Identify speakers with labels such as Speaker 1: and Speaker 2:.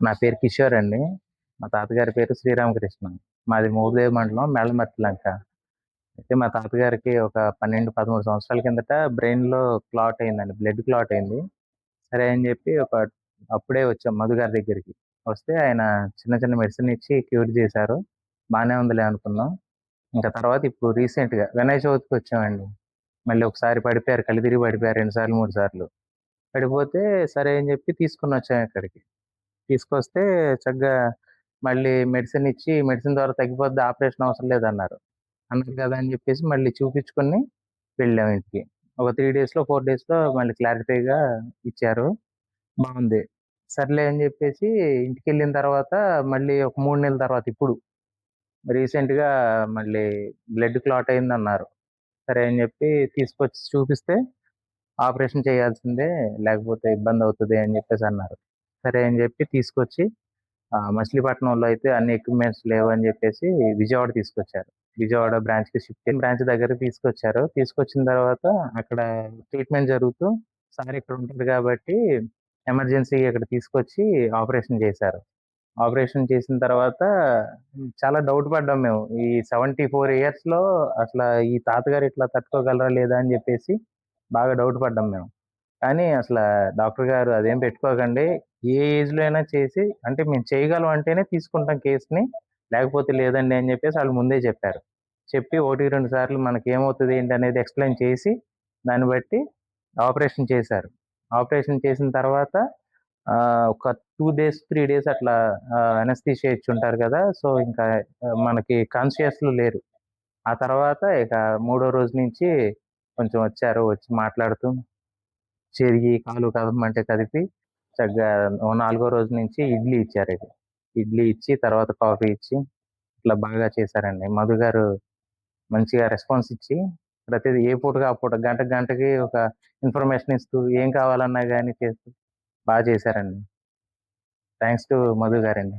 Speaker 1: నా పేరు కిషోర్ అండి. మా తాతగారి పేరు శ్రీరామకృష్ణ. మాది మోపిదేవి మండలం మేళ్ళమర్తిలంక. అయితే మా తాతగారికి ఒక 12, 13 సంవత్సరాల కిందట బ్రెయిన్‌లో క్లాట్ అయిందండి. బ్లడ్ క్లాట్ అయింది. సరే అని చెప్పి అప్పుడే వచ్చాం మధు గారి దగ్గరికి. వస్తే ఆయన చిన్న చిన్న మెడిసిన్ ఇచ్చి క్యూర్ చేశారు. బానే ఉందిలే అనుకున్నాం. ఇంకా తర్వాత ఇప్పుడు రీసెంట్‌గా వినాయక చవితికి వచ్చామండి. మళ్ళీ ఒకసారి పడిపోయారు. కళ్ళు తిరిగి పడిపోయారు 2 సార్లు, 3 సార్లు. పడిపోతే సరే అని చెప్పి తీసుకొనొచ్చాం ఇక్కడికి. తీసుకొస్తే చక్కగా మళ్ళీ మెడిసిన్ ఇచ్చి, మెడిసిన్ ద్వారా తగ్గిపోద్ది, ఆపరేషన్ అవసరం లేదన్నారు. అన్నారు కదా అని చెప్పేసి మళ్ళీ చూపించుకొని వెళ్ళాం ఇంటికి. ఒక 3 డేస్‌లో, 4 డేస్‌లో మళ్ళీ క్లారిఫైగా ఇచ్చారు. బావుంది. సర్లే అని చెప్పేసి ఇంటికెళ్ళిన తర్వాత మళ్ళీ ఒక 3 నెలల తర్వాత ఇప్పుడు రీసెంట్‌గా మళ్ళీ బ్లడ్ క్లాట్ అయిందన్నారు. సరే అని చెప్పి తీసుకొచ్చి చూపిస్తే ఆపరేషన్ చేయాల్సిందే, లేకపోతే ఇబ్బందవుతది అని చెప్పేసన్నారు. సరే అని చెప్పి తీసుకొచ్చి మచిలీపట్నంలో అయితే అన్ని ఎక్విప్‌మెంట్స్ లేవని జెప్పేసి విజయవాడ తీసుకొచ్చారు. విజయవాడ బ్రాంచ్ దగ్గరకి తీసుకొచ్చారు. తీసుకొచ్చిన తర్వాత అక్కడ ట్రీట్‌మెంట్ జరుగుతూ సార్ ఇక్కడ ఉంటారు గాబట్టి ఎమర్జెన్సీగా ఇక్కడ తీసుకొచ్చి ఆపరేషన్ చేశారు. ఆపరేషన్ చేసిన తర్వాత చాలా డౌట్ పడ్డాం మేము. ఈ 74 ఇయర్స్‌లో అసల ఈ తాతగారు ఇట్లా తట్టుకోగలరా లేదా అని జెప్పేసి బాగా డౌట్ పడ్డాం మేము. కానీ డాక్టర్ గారు అదేం పెట్టుకోకండి. ఏ ఏజ్‌లో అయినా చేసి అంటే మేము చేయగలం అంటేనే తీసుకుంటాం కేస్‌ని. లేకపోతే లేదండి అని చెప్పేసి ఆళ్ళు ముందే చెప్పారు. చెప్పి 1, 2 సార్లు మనకేమవుతది ఏంటనేది ఎక్స్‌ప్లెయిన్ చేసి, దాన్ని బట్టి ఆపరేషన్ చేశారు. ఆపరేషన్ చేసిన తర్వాత ఒక 2 డేస్, 3 డేస్ అట్లా అనస్థీషియా ఇచ్చుంటారు కదా! సో, ఇంకా మనకి కాన్షియస్‌లో లేరు. ఆ తర్వాత ఇక మూడో రోజు నుంచి కొంచెం వచ్చారు. వచ్చి మాట్లాడుతూ చెయ్యి, కాలు కదపమంటే కదిపి చక్కగా ఓ నాలుగో రోజు నుంచి ఇడ్లీ ఇచ్చారిక. ఇడ్లీ ఇచ్చి, తర్వాత కాఫీ ఇచ్చి, ఇట్లా బాగా చేశారండి. మధు గారు మంచిగా రెస్పాన్స్ ఇచ్చి, ప్రతిది ఏ పూటకి ఆ పూట, గంటకి ఒక ఇన్ఫర్మేషన్ ఇస్తూ, ఏం కావాలన్నా గాని చేస్తూ చేశారండి. థాంక్స్ టు మధు గారండి.